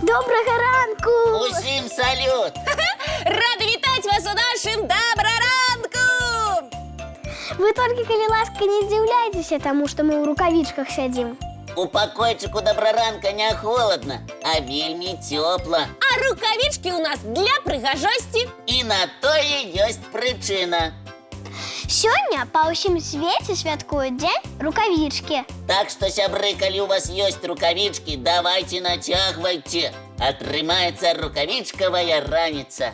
Доброго ранку! Усім салют! Рада вітаць вас у нашым добраранку! Вы только, коли ласка, не удивляйтесь тому, что мы в рукавичках сидим. У пакойчику добраранка не холодно, а вельмі тёпла. А рукавички у нас для прыгажосці. І на тое ёсць прычына. Сегодня по всем свете святкуют день рукавички. Так што, сябры, калі у вас ёсць рукавички, давайте нацягвайце. Атрымаецца рукавичкавая раніца.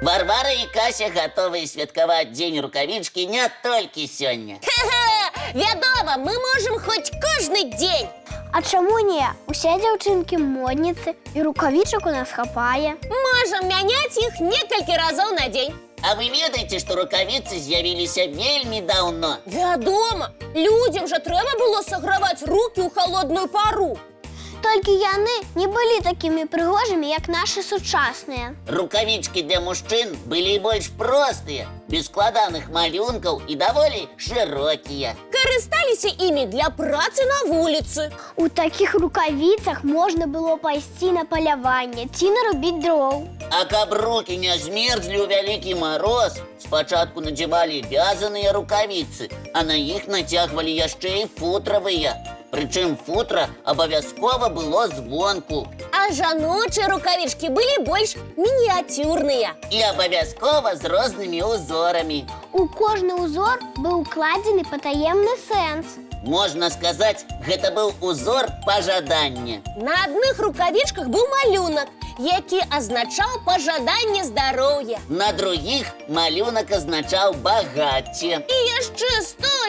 Варвара і Кася готовы святкаваць дзень рукавички не толькі сёння. Ха-ха! Вядома, мы можем хоть кожны дзень. А чаму не? Усе дзяўчынкі модніцы, і рукавичак у нас хапае. Можем мяняць іх некалькі разоў на дзень. А вы ведаеце, што рукавіцы з'явіліся вельмі даўно? Вядома, людзям жа трэба было саграваць рукі ў халодную пару. Толькі яны не былі такімі прыгожымі, як нашы сучасныя. Рукавички для мужчин былі больш простыя, без складаных малюнкаў і даволі шырокія. Карысталіся імі для працы на вуліцы. У такіх рукавіцах можна было пайсці на паляванне ці нарубіць дроў. А каб рукі не змерзлі ў вялікі мароз, спачатку надзявалі вязаныя рукавіцы, а на іх нацягвалі яшчэ і футравыя. Прычым футра абавязкова было звонку. А жаночыя рукавичкі былі больш мініяцюрныя. І абавязкова з рознымі узорамі. У кожны ўзор быў укладзены патаемны сэнс. Можна сказаць, гэта быў узор пажадання. На адных рукавичках быў малюнак, які азначаў пажаданне здароўя. На другіх малюнак азначаў багацце. І яшчэ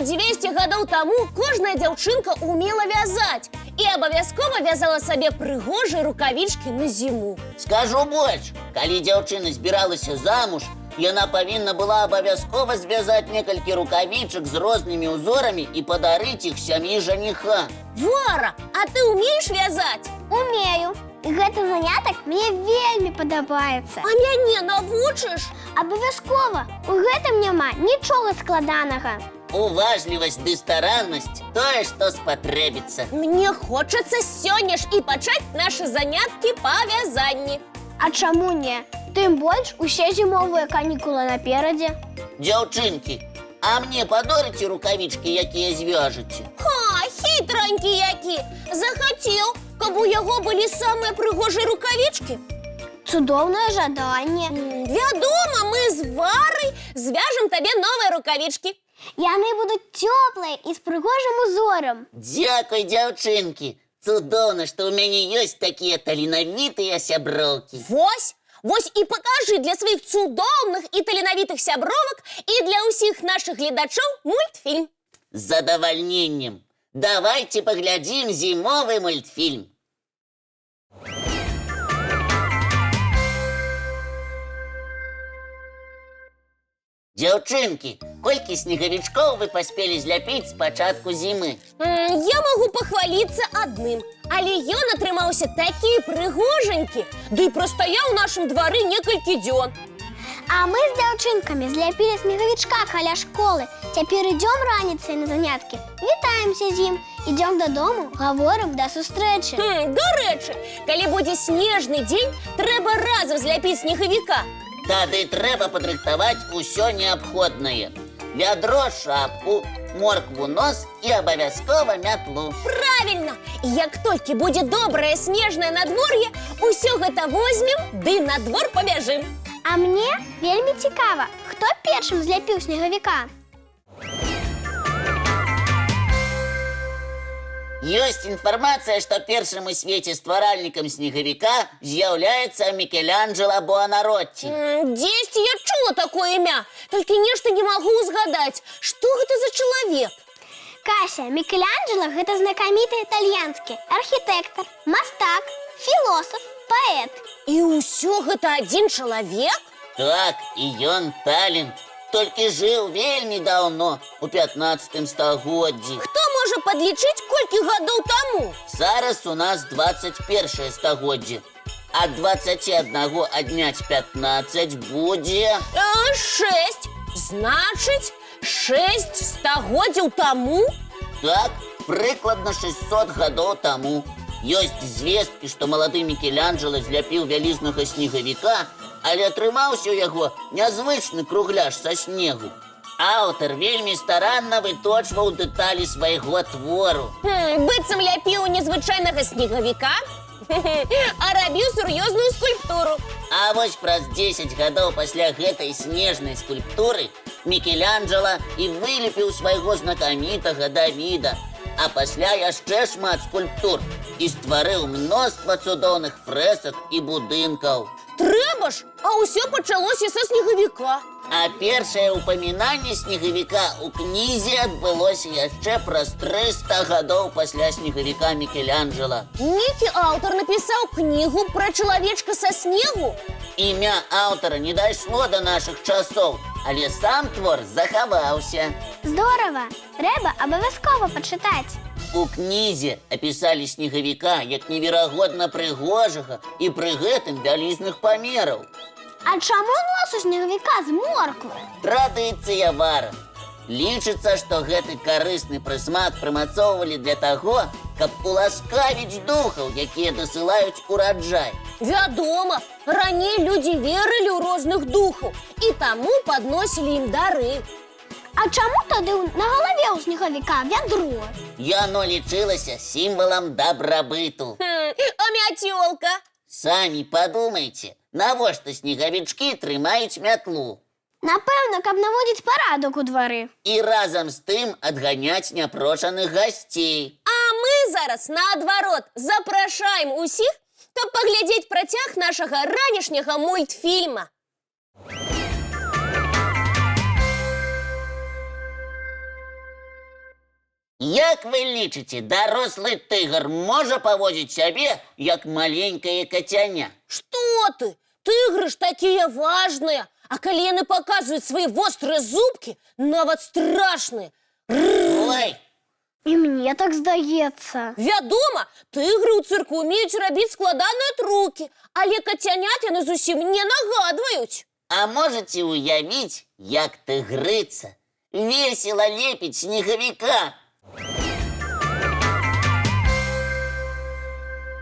100-200 гадоў таму кожная дзяўчынка умела вязаць і абавязкова вязала сабе прыгожыя рукавичкі на зіму. Скажу больш, калі дзяўчына збіралася замуж, яна павінна была абавязкова звязаць некалькі рукавічак з рознымі ўзорамі і падарыць іх сям'і жаніха. Вара, а ты умееш вязаць? Умею. І гэты занятак мне вельмі падабаецца. А мяне навучыш? Абавязкова. У гэтым няма нічога складанага. Уважлівасць ды стараннасць – тое, што спатрэбіцца. Мне хочацца сёння ж і пачаць нашы заняткі па вязанні. А чаму не? Тым больш усе зімовыя канікулы наперадзе. Дзяўчынкі, а мне падорыце рукавічкі, якія звяжаце? Ха, хітранькі які! Захацеў, каб у яго былі самыя прыгожыя рукавічкі. Цудоўнае жаданне. Вядома, мы з Варай звяжам табе новыя рукавічкі. Яны будуць цёплыя і з прыгожым узорам. Дзякуй, дзяўчынкі! Цудоўна, што ў мяне ёсць такія таленавітыя сяброўкі. Вось і пакажы для сваіх цудоўных і таленавітых сябровак і для ўсіх нашых гледачоў мультфільм. З задавальненнем. Давайте паглядзім зімовы мультфільм. Дзяўчынкі, колькі снегавічкоў вы паспелі зляпіць з пачатку зімы? Я магу пахваліцца адным, але ён атрымаўся такі прыгожанькі, ды і прастаяў у нашым двары некалькі дзён. А мы з дзяўчынкамі зляпілі снегавічка каля школы. Цяпер ідём раніцай на заняткі, вітаемся з ім, ідём дадому, гаворым да сустрэчы. Дарэчы, калі будзе снежны дзень, трэба разам зляпіць снегавіка. Тады трэба падрыхтаваць усё неабходнае. Вядро, шапку, моркву нос і абавязкова мятлу. Правільна! І як толькі будзе добрае снежнае надвор'е, усё гэта возьмем ды на двор пабяжым. А мне вельмі цікава, хто першым зляпіў снегавіка? Ёсць інфармацыя, што першым у свеце стваральнікам снегавіка з'яўляецца Мікеланджела Буанаротці. Дзесьці я чула такое імя, толькі нешта не магу ўзгадаць, што гэта за чалавек. Кася, Мікеланджела – гэта знакаміты італьянскі архітэктар, мастак, філосаф, паэт. І ўсё гэта адзін чалавек? Так, і ён талент. Толькі жыў вельмі даўно, у 15 стагоддзі. Хто можа падлічыць, колькі гадоў таму? Зараз у нас 21 стагоддзе. Ад 21 адняць 15 будзе... 6. Значыць, 6 стагоддзяў таму? Так, прыкладна 600 гадоў таму. Ёсць звесткі, што малады Мікеланджела зляпіў вялізнага снегавіка, але атрымаўся ў яго нязвычны кругляш са снегу. Аўтар вельмі старанна выточваў дэталі свайго твору. Быццам ляпіў незвычайнага снегавіка, а рабіў сур'ёзную скульптуру. А вось праз 10 гадоў пасля гэтай снежнай скульптуры Мікеланджела і вылепіў свайго знакамітага Давіда, а пасля яшчэ шмат скульптур і стварыў мноства цудоўных фрэсак і будынкаў. Трэба ж, а ўсё пачалося са снегавіка. А першае ўпамінанне снегавіка ў кнізе адбылося яшчэ праз 300 гадоў пасля снегавіка Мікеланджела. Нейкі аўтар напісаў кнігу пра чалавечка са снегу? Імя аўтара не дайшло да нашых часоў, але сам твор захаваўся. Здорово! Трэба абавязкова пачытаць. У кнізе апісалі снегавіка як неверагодна прыгожага і пры гэтым вялізных памераў. А чаму нос у снегавіка з морквы? Традыцыя вара. Лічыцца, што гэты карысны прысмак прымацоўвалі для таго, каб уласкавіць духаў, якія дасылаюць ураджай. Вядома, раней людзі верылі ў розных духаў і таму падносілі ім дары. А чаму тады на галаве ў снегавіка вядро? Яно лічылася сімвалам дабрабыту. А мяцёлка? Самі падумайце, навошта снегавічкі трымаюць мятлу? Напэўна, каб наводзіць парадак у двары. І разам з тым адганяць няпрошаных гасцей. А мы зараз, наадварот, запрашаем усіх, каб паглядзець працяг нашага ранішняга мультфільма. Як вы лічыце, дарослы тыгр можа паводзіць сябе, як маленькае кацяня? Што ты? Тыгры ж такія важныя, а калі яны паказваюць свае вострыя зубкі, нават страшныя. Ой! І мне так здаецца. Вядома, тыгры ў цырку умеюць рабіць складаныя трукі, але кацянят яны зусім не нагадваюць. А можаце уявіць, як тыгрыца весела лепіць снегавіка?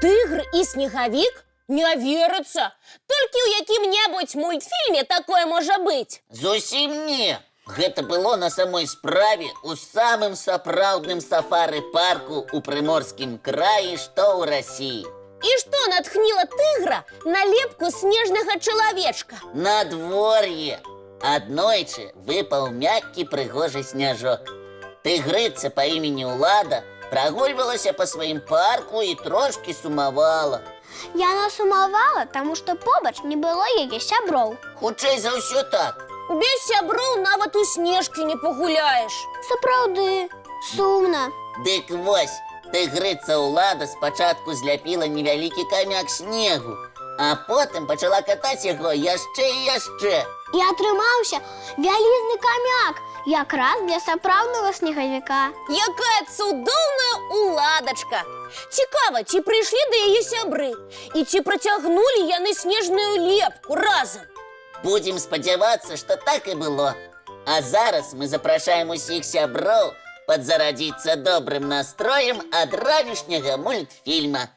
Тыгр і снегавік? Не верыцца. Толькі ў якім-небудзь мультфільме такое можа быць. Зусім не. Гэта было на самой справе ў самым сапраўдным сафары-парку ў Прыморскім краі, што ў Расіі. І што натхніла тыгра на лепку снежнага чалавечка? Надвор'е. Аднойчы выпаў мяккі прыгожы сняжок. Тыгрыца па імені Улада прагульвалася па сваім парку і трошкі сумавала. Яна сумавала, таму што побач не было яе сяброў. Хутчэй за ўсё так. Без сяброў нават у снежкі не пагуляеш. Сапраўды, сумна. Дык вось, тыгрыца Улада спачатку зляпіла невялікі камяк снегу, а потым пачала катаць яго яшчэ і яшчэ. І атрымаўся вялізны камяк, якраз для сапраўднага снегавіка. Якая цудоўная уладачка! Цікава, ці прыйшлі да яе сябры? І ці працягнулі яны снежную лепку разам? Будзем спадзявацца, што так і было. А зараз мы запрашаем усіх сяброў падзарадзіцца добрым настроем ад ранішняга мультфільма.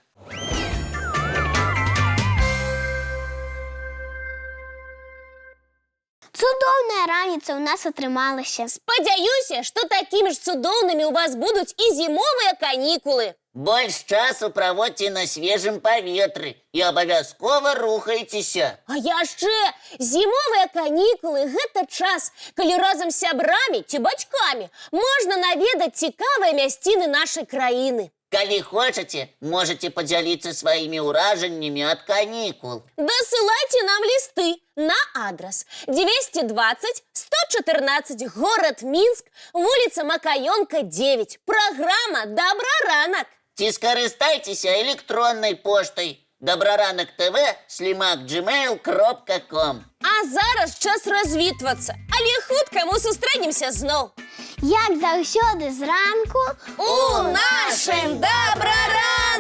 Цудоўная раніца ў нас атрымалася. Спадзяюся, што такімі ж цудоўнымі ў вас будуць і зімовыя канікулы. Больш часу праводзьце на свежым паветры і абавязкова рухайцеся. А яшчэ зімовыя канікулы – гэта час, калі разам з сябрамі ці бацькамі можна наведаць цікавыя мясціны нашай краіны. Калі хочаце, можаце падзяліцца сваімі ўражаннямі ад канікул. Дасылайце нам лісты на адрас 220-114, горад Мінск, вуліца Макаёнка, 9. Праграма «Добраранак». Ці скарыстайцеся электроннай поштай добраранак.tv@gmail.com. А зараз час развітвацца, але хутка мы сустрэнемся зноў. Як заўсёды зранку У нашым добраранку!